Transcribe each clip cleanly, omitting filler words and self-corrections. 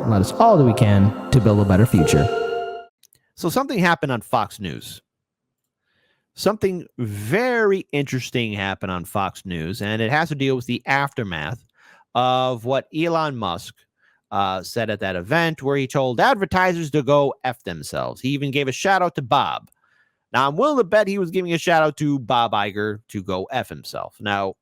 and let us all do we can to build a better future. So something happened on Fox News. Something very interesting happened on Fox News, and it has to deal with the aftermath of what Elon Musk said at that event where he told advertisers to go F themselves. He even gave a shout out to Bob. Now, I'm willing to bet he was giving a shout out to Bob Iger to go F himself. Now,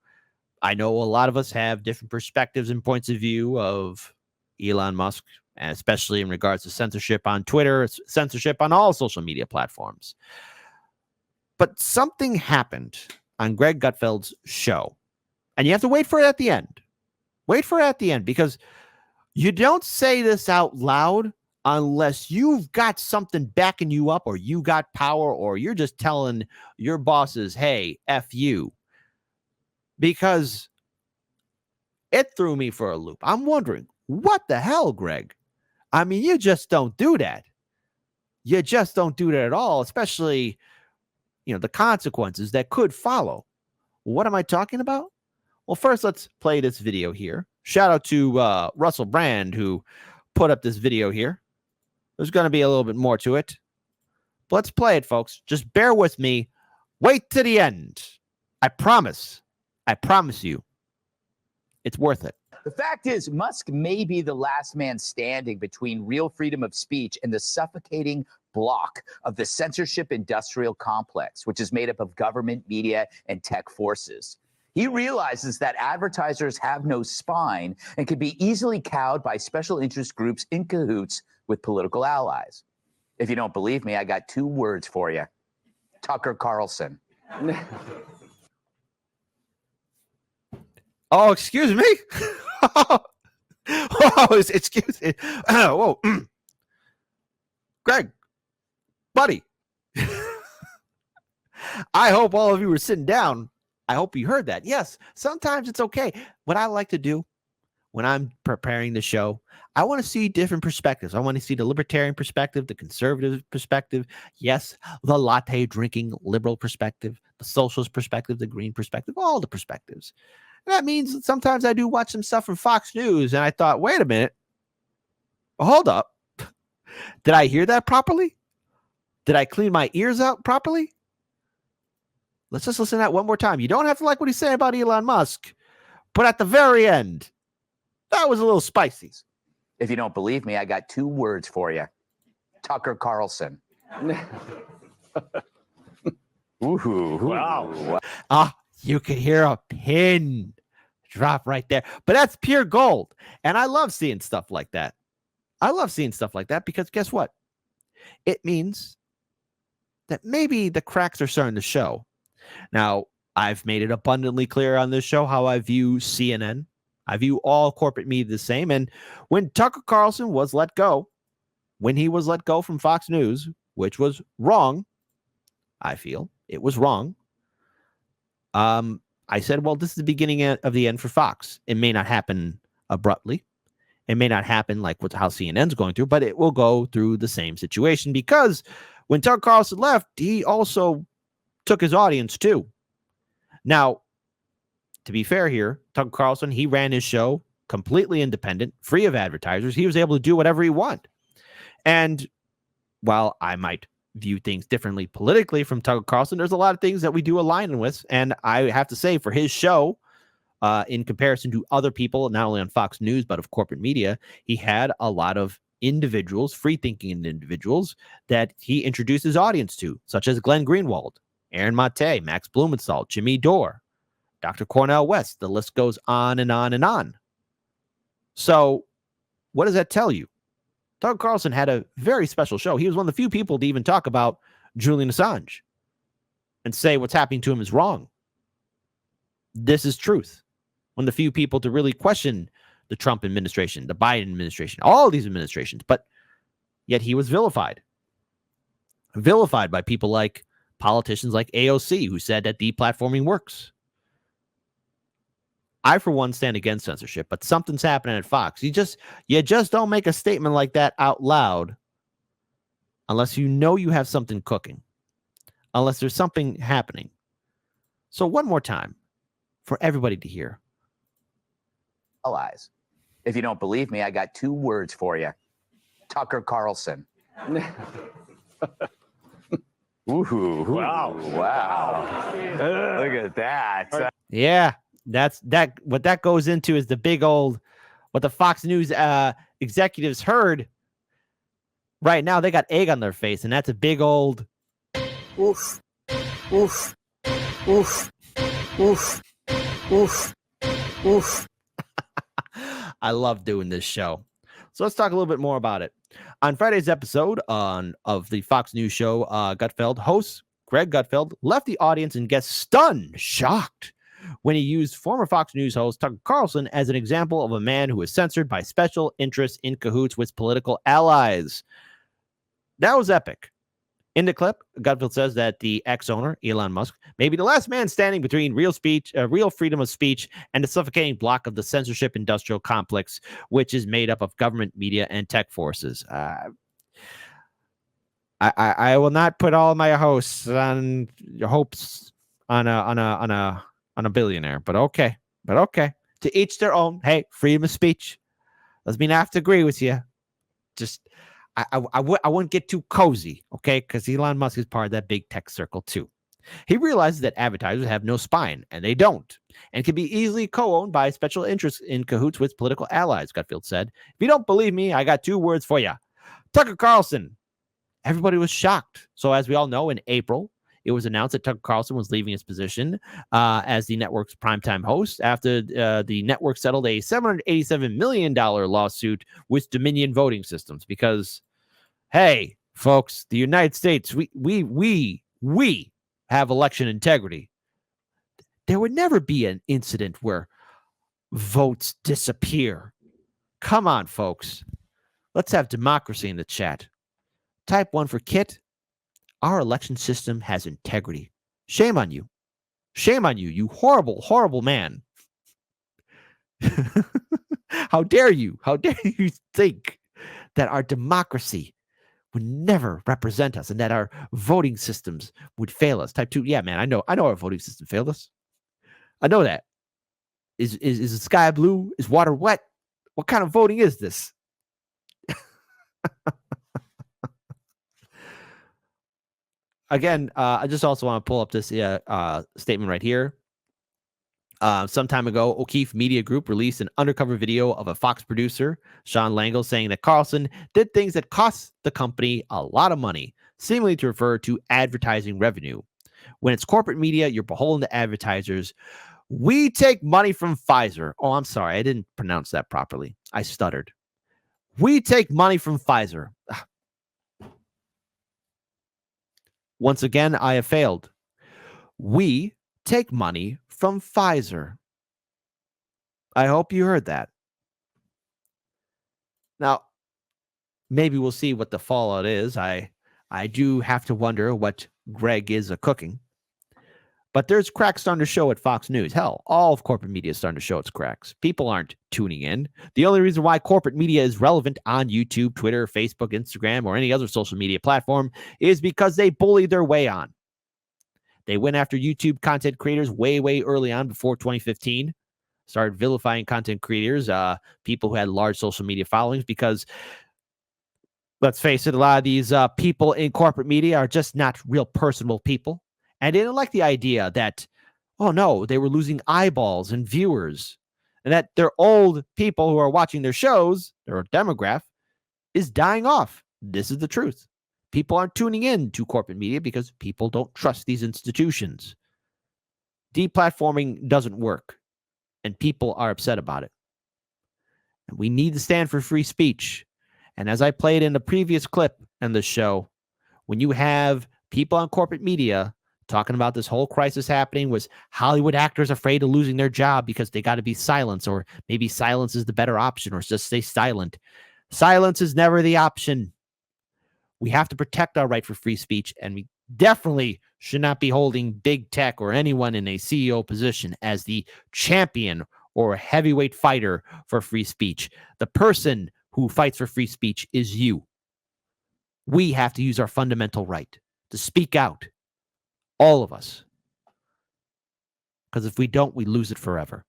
I know a lot of us have different perspectives and points of view of Elon Musk, and especially in regards to censorship on Twitter, censorship on all social media platforms. But something happened on Greg Gutfeld's show, and you have to wait for it at the end. Wait for it at the end, because you don't say this out loud unless you've got something backing you up, or you got power, or you're just telling your bosses, hey, F you. Because it threw me for a loop. I'm wondering, what the hell, Greg? I mean, you just don't do that. You just don't do that at all, especially, the consequences that could follow. What am I talking about? Well, first, let's play this video here. Shout out to Russell Brand, who put up this video here. There's going to be a little bit more to it. But let's play it, folks. Just bear with me. Wait to the end. I promise. I promise you. It's worth it. The fact is, Musk may be the last man standing between real freedom of speech and the suffocating block of the censorship industrial complex, which is made up of government, media, and tech forces. He realizes that advertisers have no spine and can be easily cowed by special interest groups in cahoots with political allies. If you don't believe me, I got 2 words for you. Tucker Carlson. Oh, excuse me. Excuse me. Whoa. Greg, buddy. I hope all of you were sitting down. I hope you heard that. Yes, sometimes it's okay. What I like to do when I'm preparing the show, I want to see different perspectives. I want to see the libertarian perspective, the conservative perspective. Yes, the latte drinking liberal perspective, the socialist perspective, the green perspective, all the perspectives. And that means that sometimes I do watch some stuff from Fox News, and I thought, wait a minute. Hold up. Did I hear that properly? Did I clean my ears out properly? Let's just listen to that one more time. You don't have to like what he's saying about Elon Musk, but at the very end, that was a little spicy. If you don't believe me, I got 2 words for you. Tucker Carlson. Ooh, wow. You could hear a pin drop right there. But that's pure gold. And I love seeing stuff like that. I love seeing stuff like that because guess what? It means that maybe the cracks are starting to show. Now, I've made it abundantly clear on this show how I view CNN. I view all corporate media the same. And when Tucker Carlson was let go, when he was let go from Fox News, which was wrong, I feel it was wrong. I said, well, this is the beginning of the end for Fox. It may not happen abruptly. It may not happen like how CNN's going through, but it will go through the same situation because when Tucker Carlson left, he also took his audience too. Now, to be fair here, Tucker Carlson, he ran his show completely independent, free of advertisers. He was able to do whatever he wanted. And while I might view things differently politically from Tucker Carlson, there's a lot of things that we do align with. And I have to say, for his show, in comparison to other people, not only on Fox News, but of corporate media, he had a lot of individuals, free-thinking individuals, that he introduced his audience to, such as Glenn Greenwald, Aaron Mate, Max Blumenthal, Jimmy Dore, Dr. Cornel West. The list goes on and on and on. So what does that tell you? Tucker Carlson had a very special show. He was one of the few people to even talk about Julian Assange and say what's happening to him is wrong. This is truth. One of the few people to really question the Trump administration, the Biden administration, all these administrations, but yet he was vilified. Vilified by people like politicians like AOC, who said that deplatforming works. I, for one, stand against censorship, but something's happening at Fox. You just don't make a statement like that out loud unless you know you have something cooking, unless there's something happening. So one more time for everybody to hear. Allies. If you don't believe me, I got 2 words for you. Tucker Carlson. Ooh, Wow. wow. Look at that. Yeah, that's that. What that goes into is the big old, what the Fox News executives heard. Right now, they got egg on their face, and that's a big old Oof. Oof. Oof. Oof. Oof. Oof. I love doing this show. So let's talk a little bit more about it. On Friday's episode of the Fox News show, Gutfeld, host Greg Gutfeld left the audience and guests stunned, shocked, when he used former Fox News host Tucker Carlson as an example of a man who was censored by special interests in cahoots with political allies. That was epic. In the clip, Gutfeld says that the ex-owner, Elon Musk, may be the last man standing between real freedom of speech and the suffocating block of the censorship industrial complex, which is made up of government, media, and tech forces. I will not put all my hopes on a billionaire, but okay. To each their own. Hey, freedom of speech. Doesn't mean I have to agree with you. Just I wouldn't get too cozy, okay? Because Elon Musk is part of that big tech circle too. He realizes that advertisers have no spine, and they don't, and can be easily co-owned by special interests in cahoots with political allies, Gutfeld said. If you don't believe me, I got 2 words for you. Tucker Carlson. Everybody was shocked. So as we all know, in April, it was announced that Tucker Carlson was leaving his position as the network's primetime host after the network settled a $787 million lawsuit with Dominion Voting Systems. Because, hey, folks, the United States, we have election integrity. There would never be an incident where votes disappear. Come on, folks. Let's have democracy in the chat. Type 1 for Kit. Our election system has integrity. Shame on you. Shame on you, you horrible, horrible man. How dare you? How dare you think that our democracy would never represent us and that our voting systems would fail us? Type 2. Yeah, man, I know our voting system failed us. I know that. Is the sky blue? Is water wet? What kind of voting is this? Again, I just also want to pull up this statement right here. Some time ago, O'Keefe Media Group released an undercover video of a Fox producer, Sean Langle, saying that Carlson did things that cost the company a lot of money, seemingly to refer to advertising revenue. When it's corporate media, you're beholden to advertisers. We take money from Pfizer. Oh, I'm sorry. I didn't pronounce that properly. I stuttered. We take money from Pfizer. Once again, I have failed. We take money from Pfizer. I hope you heard that. Now, maybe we'll see what the fallout is. I do have to wonder what Greg is cooking. But there's cracks starting to show at Fox News. Hell, all of corporate media is starting to show its cracks. People aren't tuning in. The only reason why corporate media is relevant on YouTube, Twitter, Facebook, Instagram, or any other social media platform is because they bullied their way on. They went after YouTube content creators way, way early on before 2015. Started vilifying content creators, people who had large social media followings, because let's face it, a lot of these people in corporate media are just not real personable people. And they didn't like the idea that, oh no, they were losing eyeballs and viewers, and that their old people who are watching their shows, their demographic, is dying off. This is the truth. People aren't tuning in to corporate media because people don't trust these institutions. Deplatforming doesn't work, and people are upset about it. And we need to stand for free speech. And as I played in the previous clip in the show, when you have people on corporate media talking about this whole crisis happening, was Hollywood actors afraid of losing their job because they got to be silenced, or maybe silence is the better option, or just stay silent. Silence is never the option. We have to protect our right for free speech, and we definitely should not be holding big tech or anyone in a CEO position as the champion or heavyweight fighter for free speech. The person who fights for free speech is you. We have to use our fundamental right to speak out. All of us. Because if we don't, we lose it forever.